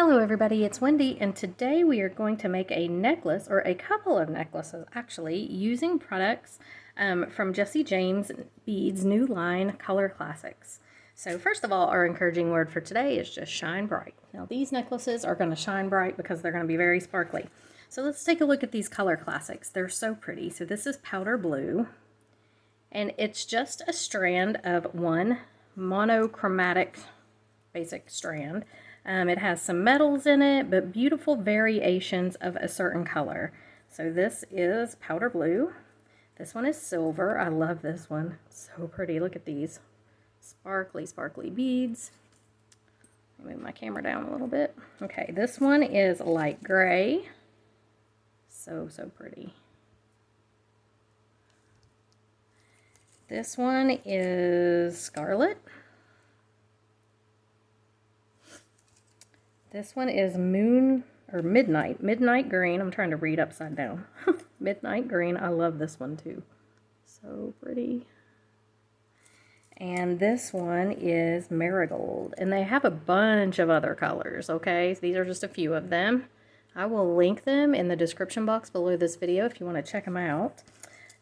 Hello everybody, it's Wendy, and today we are going to make a necklace, or a couple of necklaces actually, using products from Jessie James Beads' new line, Color Classics. So first of all, our encouraging word for today is just shine bright. Now these necklaces are going to shine bright because they're going to be very sparkly. So let's take a look at these Color Classics. They're so pretty. So this is powder blue, and it's just a strand of one monochromatic basic strand. It has some metals in it, but beautiful variations of a certain color. So this is powder blue. This one is silver. I love this one. So pretty. Look at these sparkly, sparkly beads. Let me move my camera down a little bit. Okay, this one is light gray. So pretty. This one is scarlet. This one is midnight green. I'm trying to read upside down. Midnight green. I love this one too. So pretty. And this one is marigold. And they have a bunch of other colors, okay? So these are just a few of them. I will link them in the description box below this video if you want to check them out.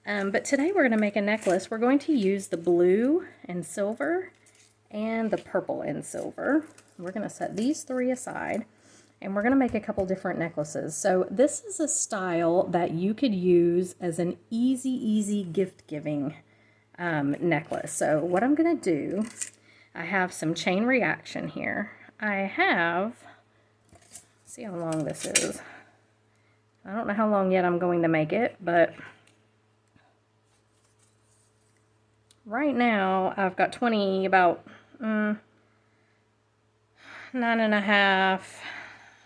But today we're going to make a necklace. We're going to use the blue and silver and the purple and silver. We're going to set these three aside, and we're going to make a couple different necklaces. So this is a style that you could use as an easy gift giving necklace. So what I'm going to do, I have some chain reaction here. I have, see how long this is. I don't know how long yet I'm going to make it, but right now I've got about 9.5,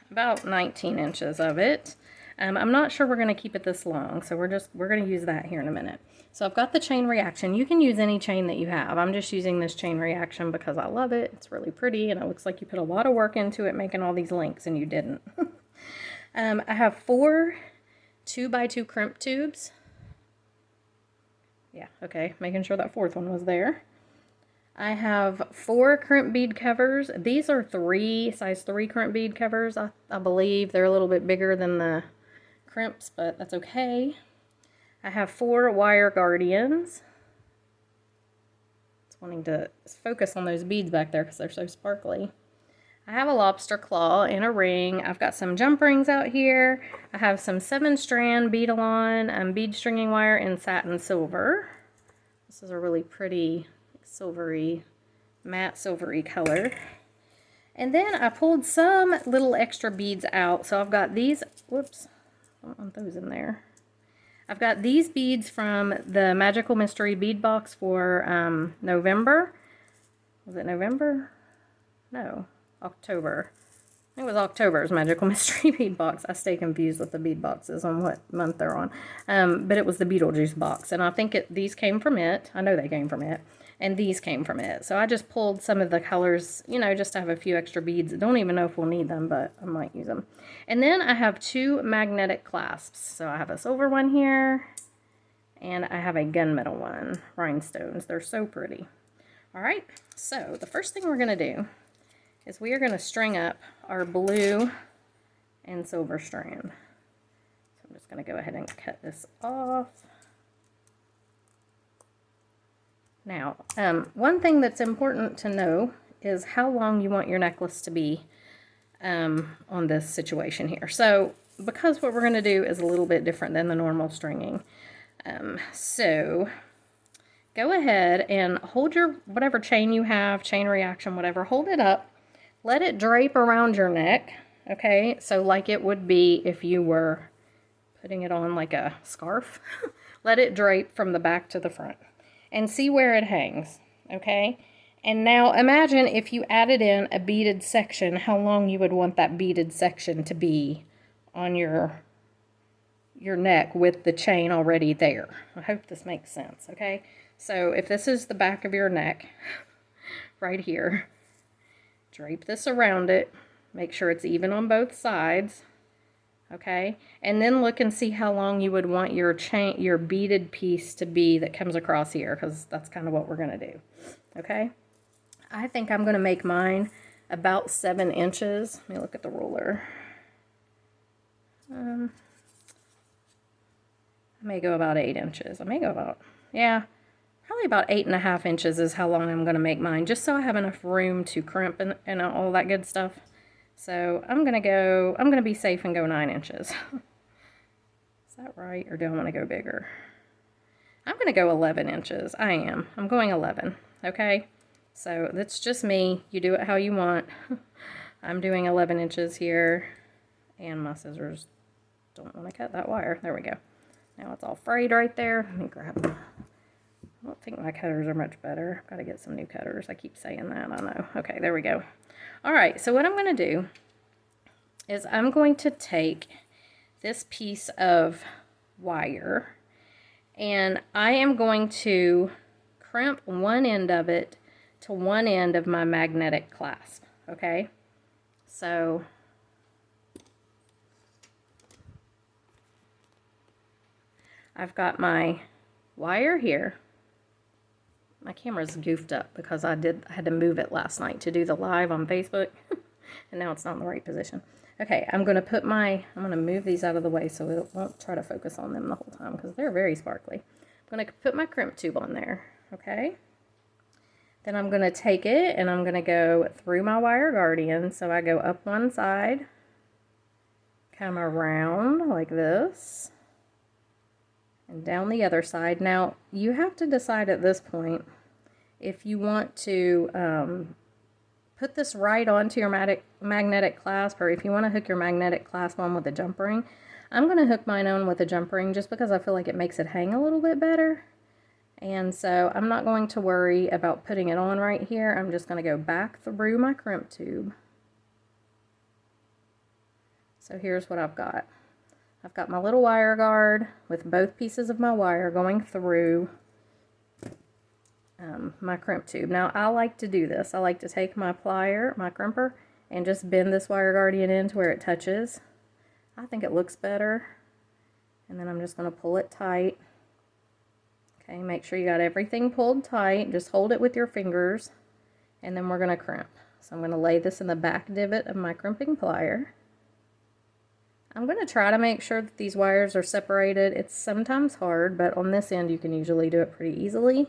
about 19 inches of it. I'm not sure we're going to keep it this long, so we're going to use that here in a minute. So I've got the chain reaction. You can use any chain that you have. I'm just using this chain reaction because I love it. It's really pretty, and it looks like you put a lot of work into it making all these links, and you didn't. I have 4 2x2 crimp tubes. Yeah, okay, making sure that 4th one was there. I have 4 crimp bead covers. These are size 3 crimp bead covers. I believe they're a little bit bigger than the crimps, but that's okay. I have 4 wire guardians. It's wanting to focus on those beads back there because they're so sparkly. I have a lobster claw and a ring. I've got some jump rings out here. I have some 7-strand bead-alon bead stringing wire in satin silver. This is a really pretty silvery, matte silvery color. And then I pulled some little extra beads out. So I've got these, whoops, I don't want those in there. I've got these beads from the Magical Mystery Bead Box for November. Was it November? No, October. I think it was October's Magical Mystery Bead Box. I stay confused with the bead boxes on what month they're on. But it was the Beetlejuice box, and I think these came from it. I know they came from it. And these came from it. So I just pulled some of the colors, you know, just to have a few extra beads. I don't even know if we'll need them, but I might use them. And then I have 2 magnetic clasps. So I have a silver one here, and I have a gunmetal one, rhinestones. They're so pretty. All right, so the first thing we're going to do is we are going to string up our blue and silver strand. So I'm just going to go ahead and cut this off. Now, one thing that's important to know is how long you want your necklace to be on this situation here. So, because what we're going to do is a little bit different than the normal stringing. So, go ahead and hold your, whatever chain you have, chain reaction, whatever, hold it up. Let it drape around your neck, okay? So, like it would be if you were putting it on like a scarf. Let it drape from the back to the front. And see where it hangs, okay? And now imagine if you added in a beaded section, how long you would want that beaded section to be on your neck with the chain already there. I hope this makes sense, okay? So if this is the back of your neck, right here, drape this around it. Make sure it's even on both sides. Okay, and then look and see how long you would want your chain, your beaded piece to be that comes across here, because that's kind of what we're going to do. Okay, I think I'm going to make mine about 7 inches. Let me look at the ruler. I may go about 8 inches. I may go about, yeah, probably about 8.5 inches is how long I'm going to make mine, just so I have enough room to crimp and all that good stuff. So I'm going to be safe and go 9 inches. Is that right? Or do I want to go bigger? I'm going to go 11 inches. I'm going 11. Okay. So that's just me. You do it how you want. I'm doing 11 inches here, and my scissors don't want to cut that wire. There we go. Now it's all frayed right there. Let me grab them. I don't think my cutters are much better. I've got to get some new cutters. I keep saying that, I know. Okay, there we go. All right, so what I'm going to do is I'm going to take this piece of wire, and I am going to crimp one end of it to one end of my magnetic clasp, okay? So I've got my wire here. My camera's goofed up because I had to move it last night to do the live on Facebook, and now it's not in the right position. Okay, I'm going to move these out of the way so it won't try to focus on them the whole time because they're very sparkly. I'm going to put my crimp tube on there, okay? Then I'm going to take it and I'm going to go through my wire guardian. So I go up one side, come around like this, and down the other side. Now, you have to decide at this point if you want to put this right onto your magnetic clasp, or if you want to hook your magnetic clasp on with a jump ring. I'm going to hook mine on with a jump ring just because I feel like it makes it hang a little bit better. And so I'm not going to worry about putting it on right here. I'm just going to go back through my crimp tube. So here's what I've got. I've got my little wire guard with both pieces of my wire going through my crimp tube. Now I like to do this. I like to take my plier, my crimper, and just bend this wire guardian in to where it touches. I think it looks better. And then I'm just going to pull it tight. Okay, make sure you got everything pulled tight. Just hold it with your fingers, and then we're going to crimp. So I'm going to lay this in the back divot of my crimping plier. I'm going to try to make sure that these wires are separated. It's sometimes hard, but on this end you can usually do it pretty easily.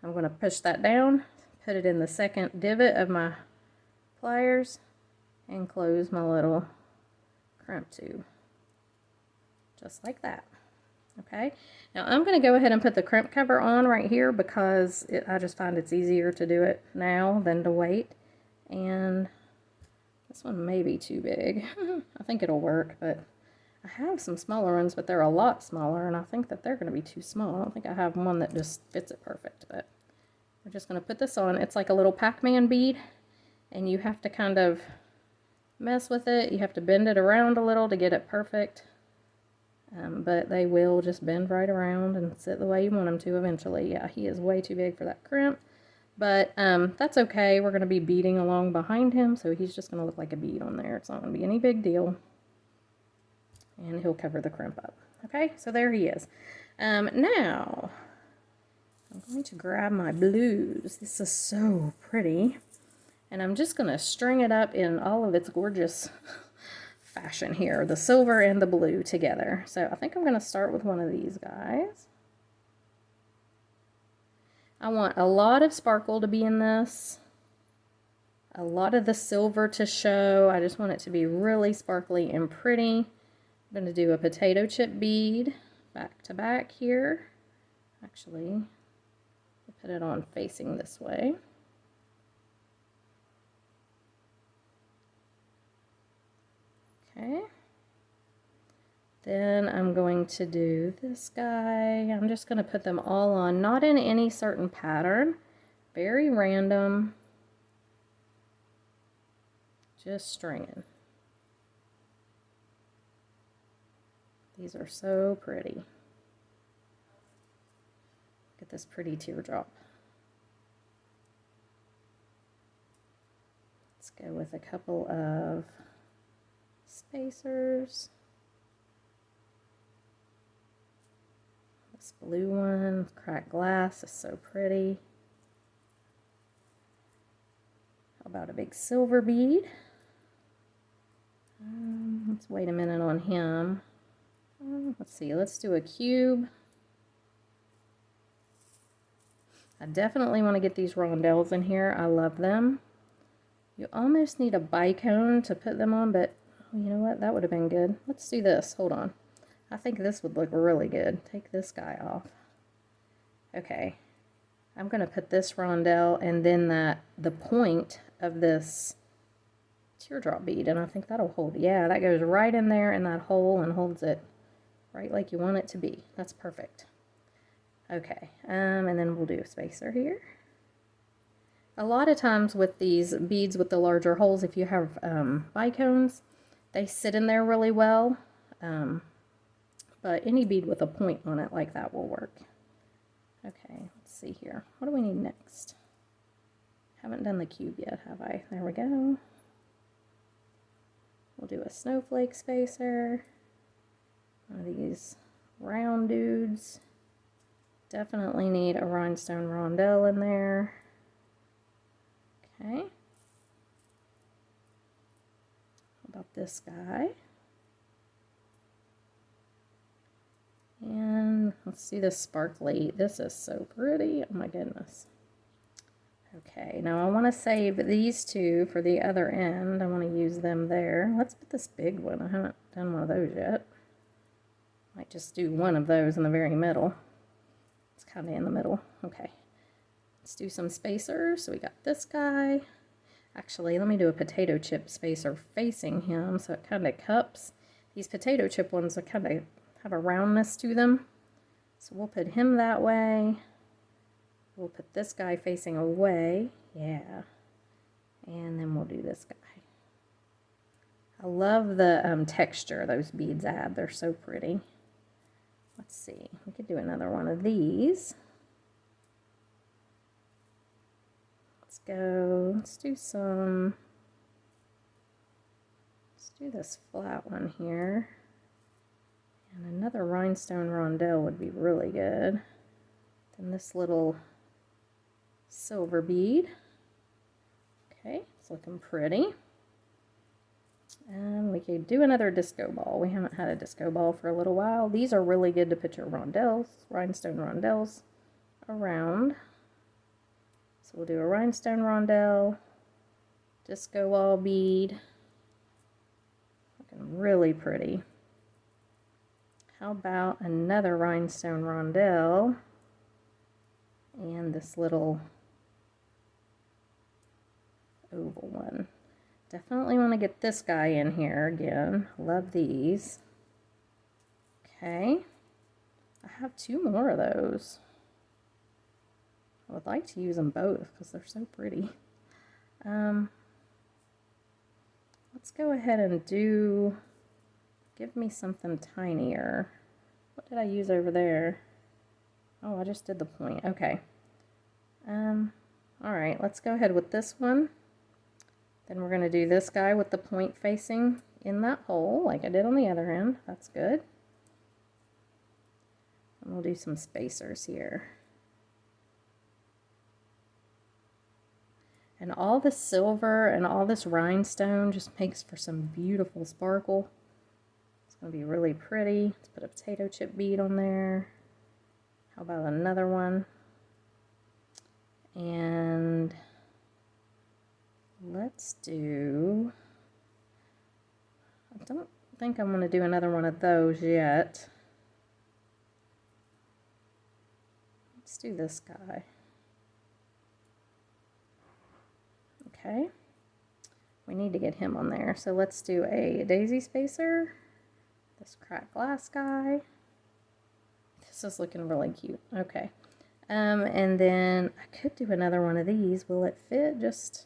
I'm going to push that down, put it in the second divot of my pliers, and close my little crimp tube. Just like that. Okay, now I'm going to go ahead and put the crimp cover on right here because I just find it's easier to do it now than to wait. And this one may be too big. I think it'll work, but I have some smaller ones, but they're a lot smaller, and I think that they're going to be too small. I don't think I have one that just fits it perfect, but we're just going to put this on. It's like a little Pac-Man bead, and you have to kind of mess with it. You have to bend it around a little to get it perfect. But they will just bend right around and sit the way you want them to eventually. Yeah, he is way too big for that crimp. But that's okay. We're going to be beading along behind him, so he's just going to look like a bead on there. It's not going to be any big deal. And he'll cover the crimp up. Okay, so there he is. Now, I'm going to grab my blues. This is so pretty. And I'm just going to string it up in all of its gorgeous fashion here, the silver and the blue together. So I think I'm going to start with one of these guys. I want a lot of sparkle to be in this, a lot of the silver to show. I just want it to be really sparkly and pretty. I'm going to do a potato chip bead back to back here. Actually, I'll put it on facing this way. Okay, then I'm going to do this guy. I'm just going to put them all on, not in any certain pattern, very random, just stringing. These are so pretty. Look at this pretty teardrop. Let's go with a couple of spacers. This blue one, cracked glass, is so pretty. How about a big silver bead? Let's wait a minute on him. Let's see, let's do a cube. I definitely want to get these rondelles in here. I love them. You almost need a bicone to put them on, but you know what? That would have been good. Let's do this. Hold on. I think this would look really good. Take this guy off. Okay. I'm going to put this rondelle and then the point of this teardrop bead, and I think that'll hold. Yeah, that goes right in there in that hole and holds it right like you want it to be. That's perfect. Okay, and then we'll do a spacer here. A lot of times with these beads with the larger holes, if you have bicones, they sit in there really well. But any bead with a point on it like that will work. Okay, let's see here. What do we need next? Haven't done the cube yet, have I? There we go. We'll do a snowflake spacer. One of these round dudes. Definitely need a rhinestone rondelle in there. Okay. How about this guy? And let's see this sparkly. This is so pretty. Oh my goodness. Okay, now I want to save these two for the other end. I want to use them there. Let's put this big one. I haven't done one of those yet. Might just do one of those in the very middle. It's kind of in the middle. Okay. Let's do some spacers. So we got this guy. Actually, let me do a potato chip spacer facing him so it kind of cups. These potato chip ones are kind of have a roundness to them. So we'll put him that way. We'll put this guy facing away. Yeah. And then we'll do this guy. I love the texture those beads add. They're so pretty. Let's see. We could do another one of these. Let's go. Let's do this flat one here. And another rhinestone rondelle would be really good. Then this little silver bead. Okay, it's looking pretty. And we could do another disco ball. We haven't had a disco ball for a little while. These are really good to put your rondelles, rhinestone rondelles, around. So we'll do a rhinestone rondelle, disco ball bead. Looking really pretty. How about another rhinestone rondelle and this little oval one. Definitely want to get this guy in here again. Love these. Okay. I have two more of those. I would like to use them both because they're so pretty. Let's go ahead and give me something tinier. What did I use over there? Oh, I just did the point. Okay. Alright, let's go ahead with this one. Then we're going to do this guy with the point facing in that hole, like I did on the other end. That's good. And we'll do some spacers here. And all the silver and all this rhinestone just makes for some beautiful sparkle. It's going to be really pretty. Let's put a potato chip bead on there. How about another one? And let's do, I don't think I'm going to do another one of those yet. Let's do this guy. Okay. We need to get him on there. So let's do a daisy spacer. This cracked glass guy. This is looking really cute. Okay. And then I could do another one of these. Will it fit? Just,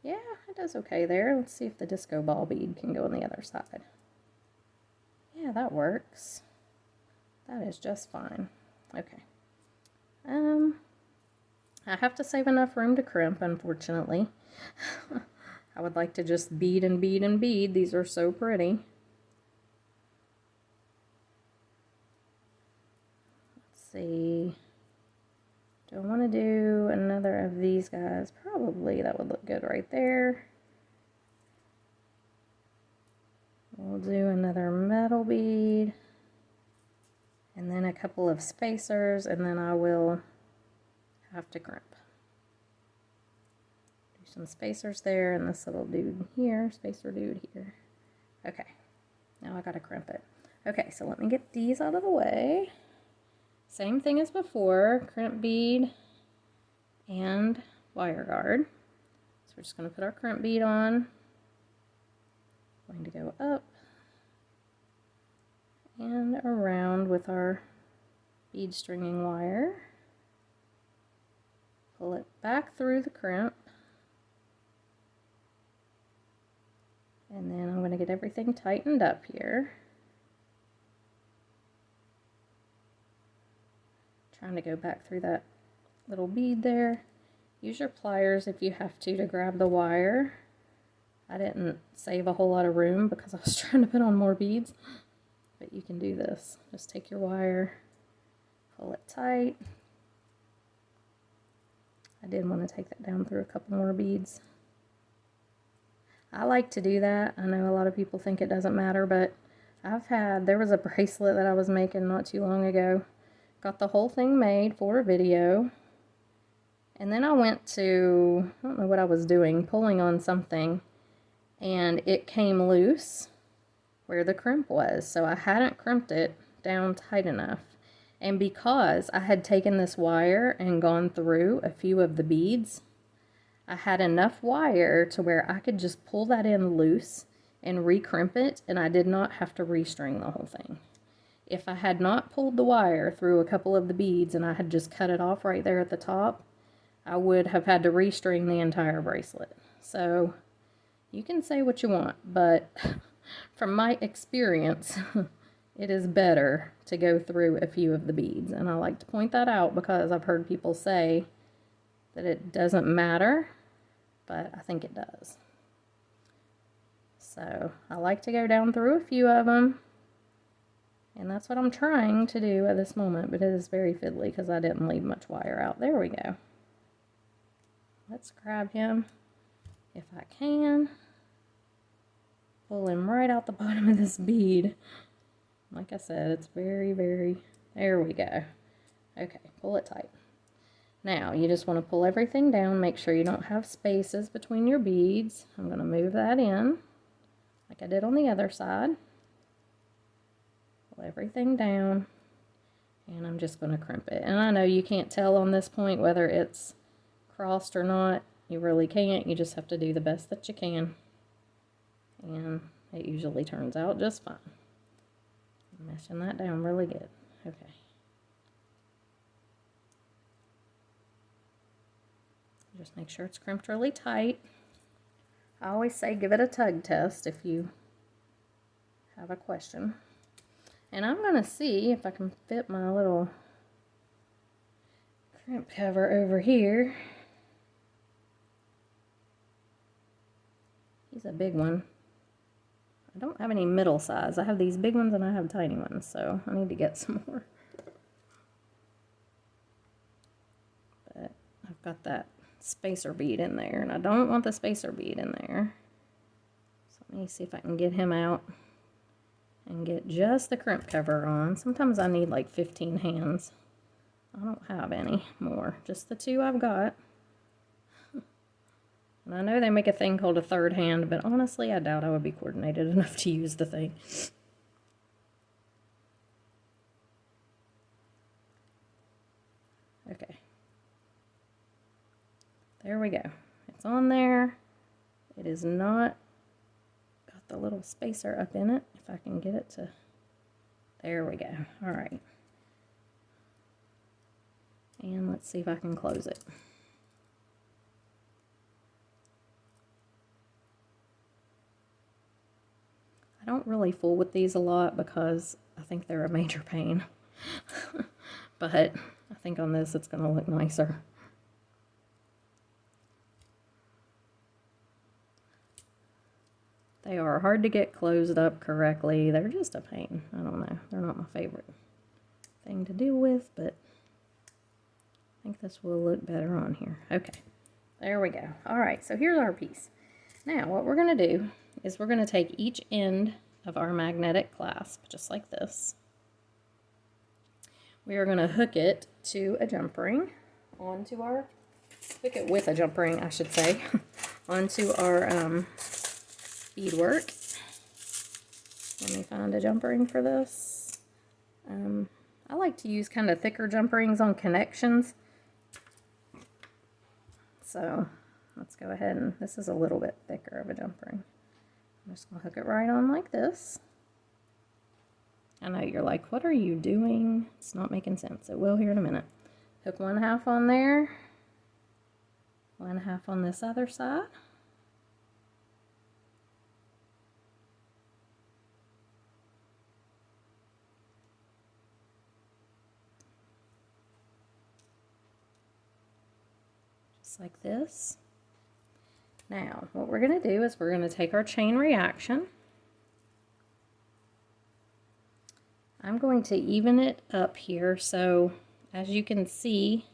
yeah, it does okay there. Let's see if the disco ball bead can go on the other side. Yeah, that works. That is just fine. Okay. I have to save enough room to crimp, unfortunately. I would like to just bead and bead and bead. These are so pretty. Let's see. Do I want to do another of these guys. Probably that would look good right there. We'll do another metal bead, and then a couple of spacers, and then I will have to crimp. Do some spacers there, and this little dude here, spacer dude here. Okay, now I gotta crimp it. Okay, so let me get these out of the way. Same thing as before, crimp bead and wire guard. So we're just gonna put our crimp bead on. Going to go up and around with our bead stringing wire. Pull it back through the crimp. And then I'm going to get everything tightened up here. Trying to go back through that little bead there. Use your pliers if you have to grab the wire. I didn't save a whole lot of room because I was trying to put on more beads, but you can do this. Just take your wire, pull it tight. I did want to take that down through a couple more beads. I like to do that. I know a lot of people think it doesn't matter, but there was a bracelet that I was making not too long ago. Got the whole thing made for a video. And then I went to, I don't know what I was doing, pulling on something, and it came loose where the crimp was. So I hadn't crimped it down tight enough. And because I had taken this wire and gone through a few of the beads, I had enough wire to where I could just pull that in loose and re-crimp it, and I did not have to restring the whole thing. If I had not pulled the wire through a couple of the beads and I had just cut it off right there at the top, I would have had to restring the entire bracelet. So you can say what you want, but from my experience, it is better to go through a few of the beads. And I like to point that out because I've heard people say that it doesn't matter, but I think it does. So I like to go down through a few of them, and that's what I'm trying to do at this moment, but it is very fiddly because I didn't leave much wire out. There we go. Let's grab him if I can. Pull him right out the bottom of this bead. Like I said, it's very, there we go. Okay, pull it tight. Now, you just want to pull everything down, make sure you don't have spaces between your beads. I'm going to move that in, like I did on the other side. Pull everything down, and I'm just going to crimp it. And I know you can't tell on this point whether it's crossed or not. You really can't. You just have to do the best that you can. And it usually turns out just fine. I'm meshing that down really good. Okay. Just make sure it's crimped really tight. I always say give it a tug test if you have a question. And I'm going to see if I can fit my little crimp cover over here. He's a big one. I don't have any middle size. I have these big ones and I have tiny ones, so I need to get some more. But I've got that spacer bead in there, and I don't want the spacer bead in there. So let me see if I can get him out and get just the crimp cover on. Sometimes I need like 15 hands. I don't have any more, just the two I've got. And I know they make a thing called a third hand, but honestly I doubt I would be coordinated enough to use the thing. Okay. There we go. It's on there. It is not got the little spacer up in it. If I can get it to, there we go. All right. And let's see if I can close it. I don't really fool with these a lot because I think they're a major pain. But I think on this it's going to look nicer. They are hard to get closed up correctly. They're just a pain. I don't know. They're not my favorite thing to deal with, but think this will look better on here. Okay, there we go. All right, so here's our piece. Now what we're going to do is we're going to take each end of our magnetic clasp, just like this. We are going to hook it to a jump ring onto our, hook it with a jump ring, I should say, onto our beadwork. Let me find a jump ring for this. I like to use kind of thicker jump rings on connections. So let's go ahead and, this is a little bit thicker of a jump ring. I'm just going to hook it right on like this. I know you're like, what are you doing? It's not making sense. It will here in a minute. Hook 1/2 on there, 1/2 on this other side. Just like this. Now, what we're going to do is we're going to take our chain reaction. I'm going to even it up here, so as you can see,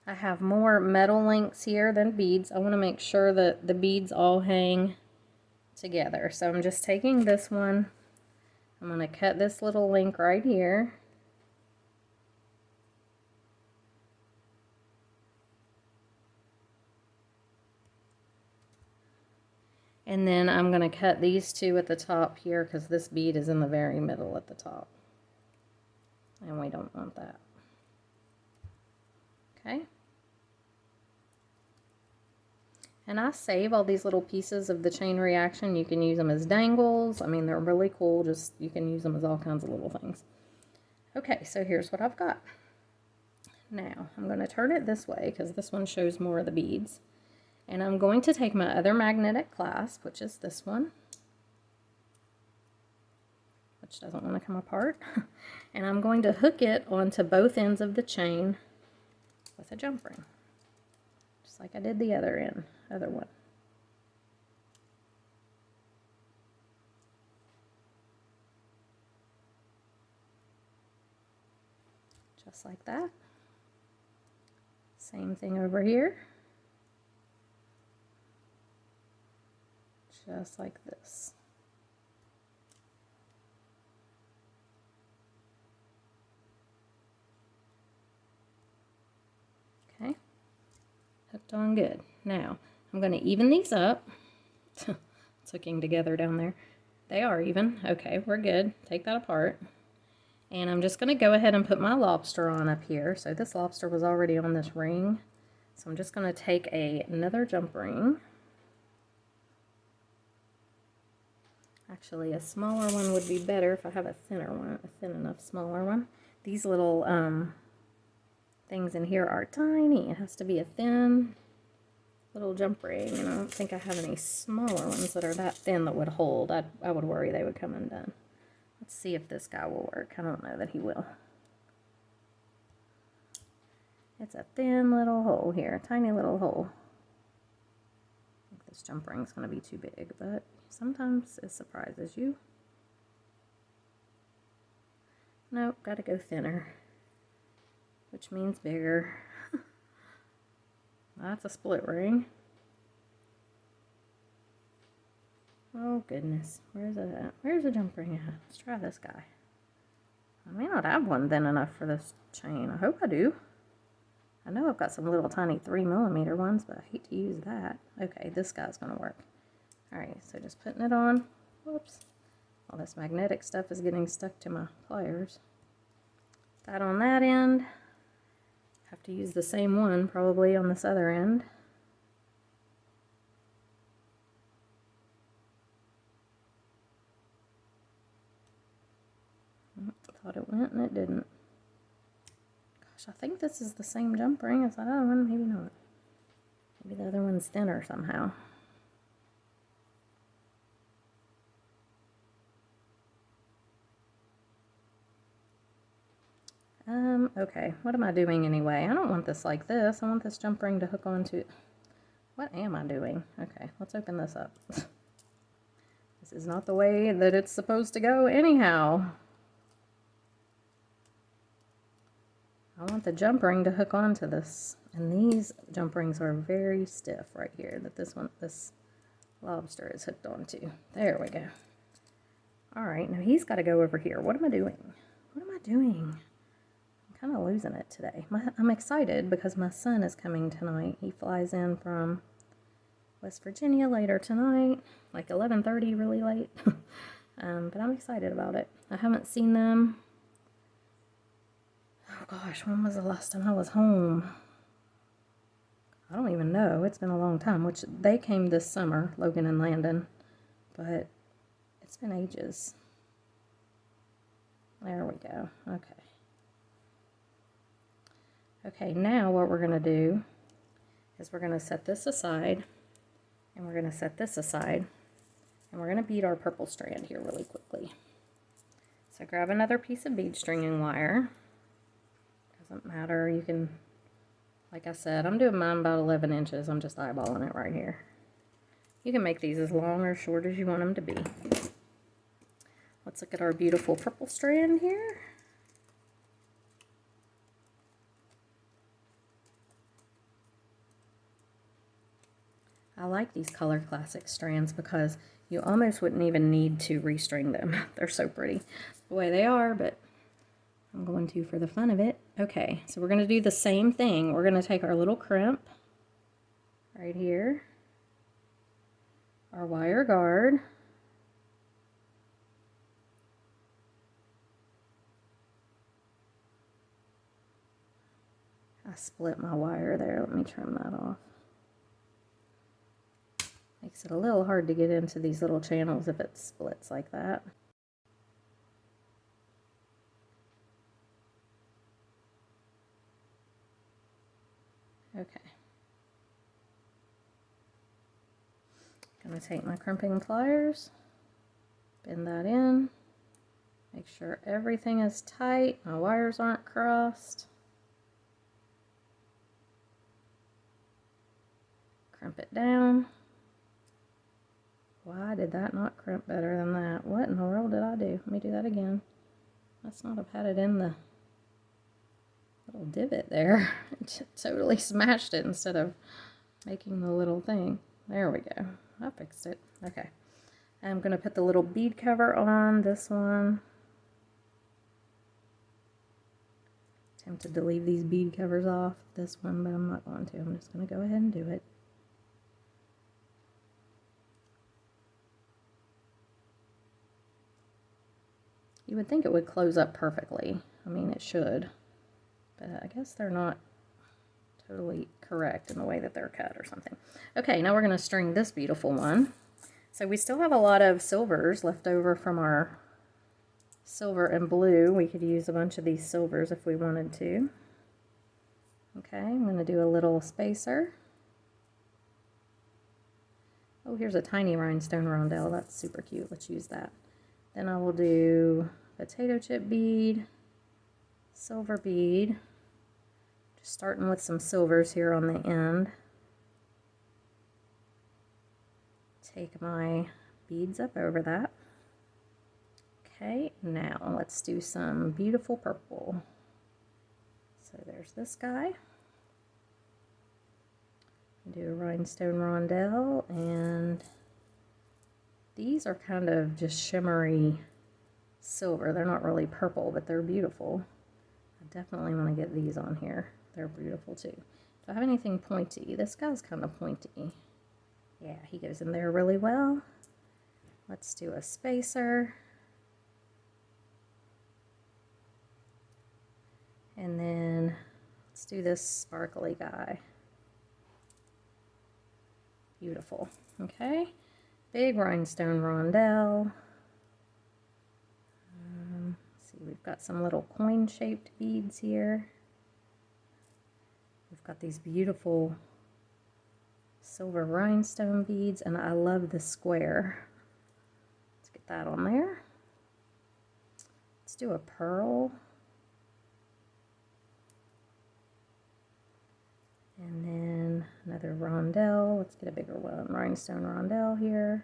I have more metal links here than beads. I want to make sure that the beads all hang together. So I'm just taking this one, I'm going to cut this little link right here. And then I'm going to cut these two at the top here because this bead is in the very middle at the top. And we don't want that. Okay. And I save all these little pieces of the chain reaction. You can use them as dangles. I mean, they're really cool. Just, you can use them as all kinds of little things. Okay, so here's what I've got. Now, I'm going to turn it this way because this one shows more of the beads. And I'm going to take my other magnetic clasp, which is this one, which doesn't want to come apart, and I'm going to hook it onto both ends of the chain with a jump ring, just like I did the other one. Just like that. Same thing over here. Just like this. Okay, hooked on good. Now, I'm going to even these up. It's hooking together down there. They are even. Okay, we're good. Take that apart. And I'm just going to go ahead and put my lobster on up here. So this lobster was already on this ring. So I'm just going to take another jump ring. Actually, a smaller one would be better if I have a thinner one, a thin enough smaller one. These little things in here are tiny. It has to be a thin little jump ring, and I don't think I have any smaller ones that are that thin that would hold. I would worry they would come undone. Let's see if this guy will work. I don't know that he will. It's a thin little hole here, a tiny little hole. I think this jump ring's going to be too big, but sometimes it surprises you. Nope, got to go thinner, which means bigger. That's a split ring. Oh goodness, where's it at? Where's the jump ring at? Let's try this guy. I may not have one thin enough for this chain. I hope I do. I know I've got some little tiny 3mm ones, but I hate to use that. Okay, this guy's gonna work. Alright, so just putting it on. Whoops. All this magnetic stuff is getting stuck to my pliers. That on that end. Have to use the same one probably on this other end. I thought it went and it didn't. Gosh, I think this is the same jump ring as that other one. Maybe not. Maybe the other one's thinner somehow. Okay, what am I doing anyway? I don't want this like this. I want this jump ring to hook onto. What am I doing? Okay, let's open this up. This is not the way that it's supposed to go anyhow. I want the jump ring to hook onto this. And these jump rings are very stiff right here that this lobster is hooked onto. There we go. All right, now he's got to go over here. What am I doing? What am I doing? I'm kind of losing it today. I'm excited because my son is coming tonight. He flies in from West Virginia later tonight, like 11:30, really late. But I'm excited about it. I haven't seen them. Oh gosh, when was the last time I was home? I don't even know. It's been a long time, which they came this summer, Logan and Landon, but it's been ages. There we go. Okay. Okay, now what we're going to do is we're going to set this aside, and we're going to set this aside, and we're going to bead our purple strand here really quickly. So grab another piece of bead stringing wire. Doesn't matter, you can, like I said, I'm doing mine about 11 inches. I'm just eyeballing it right here. You can make these as long or short as you want them to be. Let's look at our beautiful purple strand here. I like these Color Classic strands because you almost wouldn't even need to restring them. They're so pretty the way they are, but I'm going to for the fun of it. Okay, so we're going to do the same thing. We're going to take our little crimp right here, our wire guard, I split my wire there. Let me trim that off. Makes it a little hard to get into these little channels if it splits like that. Okay. Gonna take my crimping pliers, bend that in, make sure everything is tight, my wires aren't crossed. Crimp it down. Why did that not crimp better than that? What in the world did I do? Let me do that again. Must not have had it in the little divot there. It totally smashed it instead of making the little thing. There we go. I fixed it. Okay. I'm going to put the little bead cover on this one. Tempted to leave these bead covers off this one, but I'm not going to. I'm just going to go ahead and do it. You would think it would close up perfectly. I mean, it should. But I guess they're not totally correct in the way that they're cut or something. Okay, now we're going to string this beautiful one. So we still have a lot of silvers left over from our silver and blue. We could use a bunch of these silvers if we wanted to. Okay, I'm going to do a little spacer. Oh, here's a tiny rhinestone rondelle. That's super cute. Let's use that. Then I will do potato chip bead, silver bead, just starting with some silvers here on the end. Take my beads up over that. Okay, now let's do some beautiful purple. So there's this guy. Do a rhinestone rondelle, and these are kind of just shimmery silver. They're not really purple, but they're beautiful. I definitely want to get these on here. They're beautiful too. Do I have anything pointy? This guy's kind of pointy. Yeah, he goes in there really well. Let's do a spacer. And then let's do this sparkly guy. Beautiful. Okay. Big rhinestone rondelle. Let's see, we've got some little coin-shaped beads here. We've got these beautiful silver rhinestone beads, and I love the square. Let's get that on there. Let's do a pearl. And then another rondelle. Let's get a bigger one. Rhinestone rondelle here.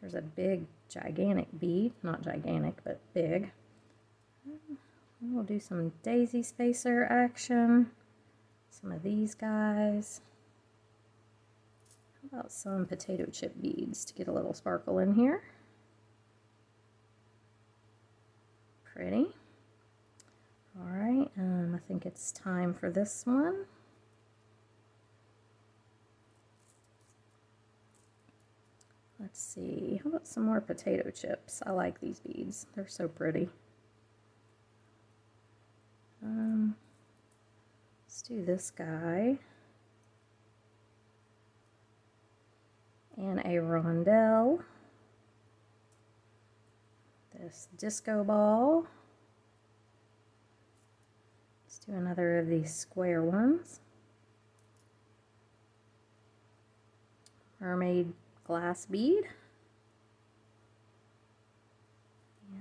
Here's a big, gigantic bead. Not gigantic, but big. We'll do some daisy spacer action. Some of these guys. How about some potato chip beads to get a little sparkle in here? Pretty. All right, I think it's time for this one. Let's see, how about some more potato chips? I like these beads, they're so pretty. Let's do this guy. And a rondelle. This disco ball. Let's do another of these square ones. Mermaid glass bead.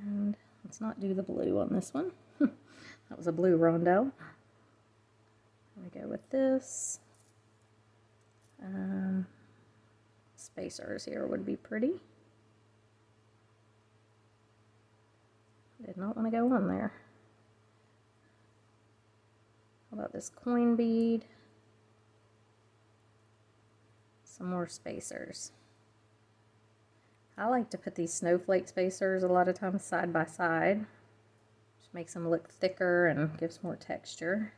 And let's not do the blue on this one. That was a blue rondelle. There we go with this. Spacers here would be pretty. Did not want to go on there. How about this coin bead? Some more spacers. I like to put these snowflake spacers a lot of times side by side. Just makes them look thicker and gives more texture.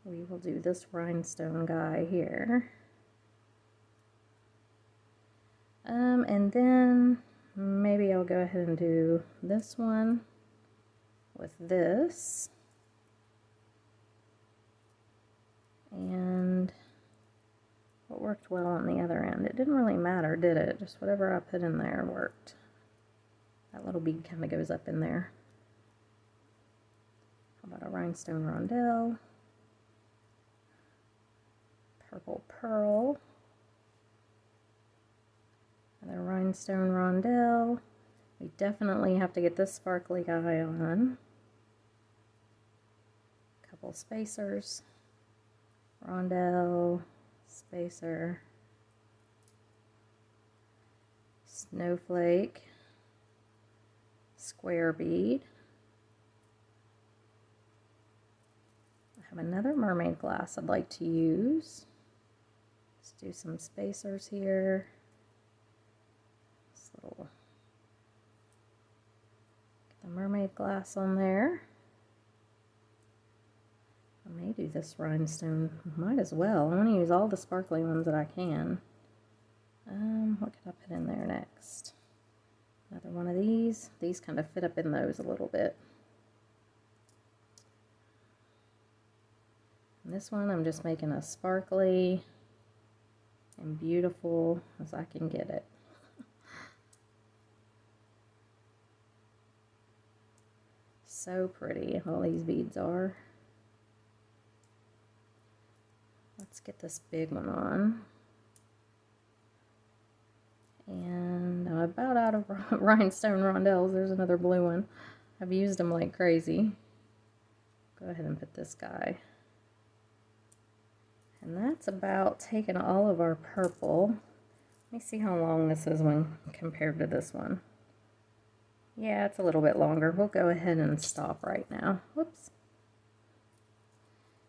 We will do this rhinestone guy here. And then maybe I'll go ahead and do this one with this. And what worked well on the other end? It didn't really matter, did it? Just whatever I put in there worked. That little bead kind of goes up in there. How about a rhinestone rondelle? Purple pearl. Another rhinestone rondelle. We definitely have to get this sparkly guy on. Couple spacers. Rondelle, spacer, snowflake, square bead. I have another mermaid glass I'd like to use. Let's do some spacers here. This little, get the mermaid glass on there. I may do this rhinestone. Might as well. I want to use all the sparkly ones that I can. What could I put in there next? Another one of these. These kind of fit up in those a little bit. And this one I'm just making as sparkly and beautiful as I can get it. So pretty, all these beads are. Let's get this big one on. And I'm about out of rhinestone rondelles. There's another blue one. I've used them like crazy. Go ahead and put this guy. And that's about taking all of our purple. Let me see how long this is when compared to this one. Yeah, it's a little bit longer. We'll go ahead and stop right now. Whoops.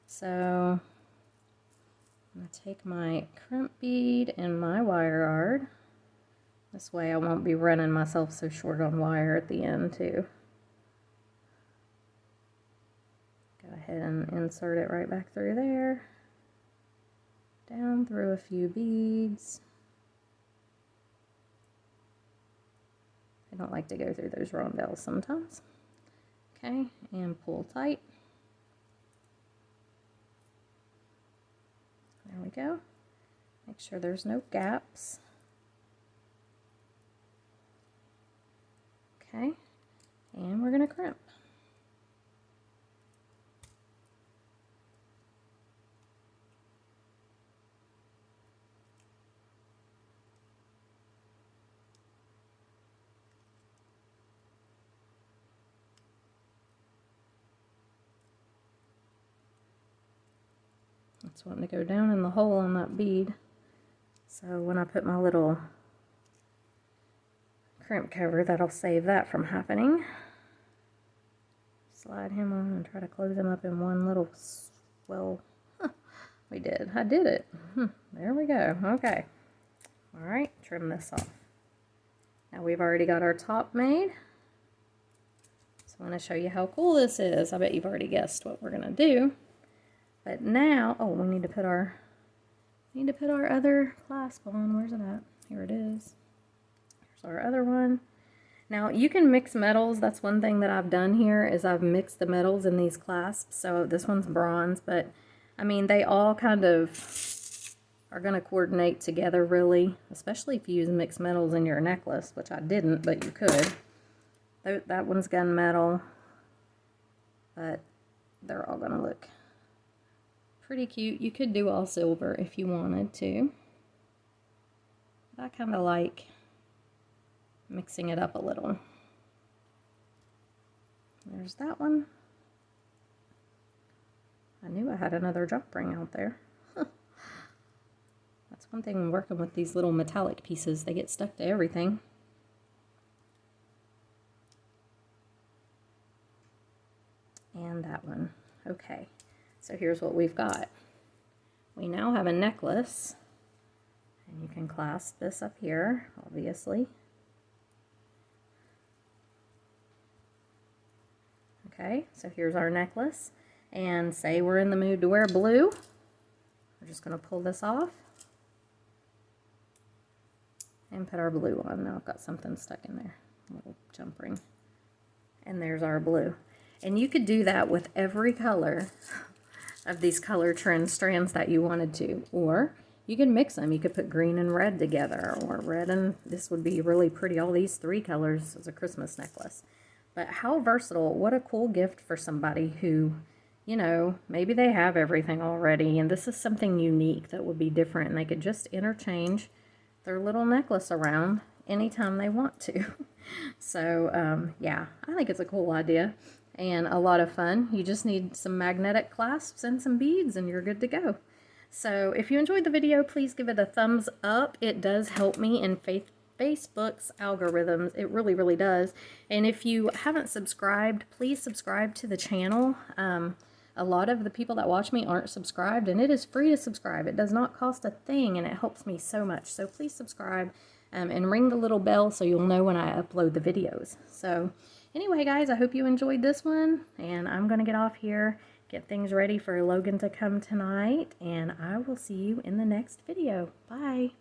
So I'm going to take my crimp bead and my wire guard. This way I won't be running myself so short on wire at the end too. Go ahead and insert it right back through there. Down through a few beads. I don't like to go through those rondelles sometimes. Okay, and pull tight. There we go. Make sure there's no gaps. Okay, and we're going to crimp. It's wanting to go down in the hole on that bead. So when I put my little crimp cover, that'll save that from happening. slide him on and try to close him up in one little swell. We did. I did it. There we go. Okay. All right, trim this off. Now we've already got our top made. So I want to show you how cool this is. I bet you've already guessed what we're going to do. But now, oh, we need to put our other clasp on. Where's it at? Here it is. Here's our other one. Now you can mix metals. That's one thing that I've done here is I've mixed the metals in these clasps. So this one's bronze, but I mean, they all kind of are going to coordinate together really, especially if you use mixed metals in your necklace, which I didn't, but you could. That one's gunmetal, but they're all going to look pretty cute. You could do all silver if you wanted to. But I kind of like mixing it up a little. There's that one. I knew I had another jump ring out there. That's one thing working with these little metallic pieces. They get stuck to everything. And that one. Okay, so here's what we've got. We now have a necklace. And you can clasp this up here, obviously. Okay, so here's our necklace. And say we're in the mood to wear blue. We're just going to pull this off. And put our blue on. Now I've got something stuck in there. A little jump ring. And there's our blue. And you could do that with every color of these color trend strands that you wanted to. Or you can mix them. You could put green and red together. Or red and this would be really pretty. All these three colors as a Christmas necklace. But how versatile. What a cool gift for somebody who, you know, maybe they have everything already. And this is something unique that would be different. And they could just interchange their little necklace around anytime they want to. So, yeah, I think it's a cool idea and a lot of fun. You just need some magnetic clasps and some beads and you're good to go. So if you enjoyed the video, please give it a thumbs up. It does help me in Facebook's algorithms. It really, really does. And if you haven't subscribed, please subscribe to the channel. A lot of the people that watch me aren't subscribed, and it is free to subscribe. It does not cost a thing, and it helps me so much. So please subscribe and ring the little bell so you'll know when I upload the videos. So anyway, guys, I hope you enjoyed this one, and I'm going to get off here, get things ready for Logan to come tonight, and I will see you in the next video. Bye.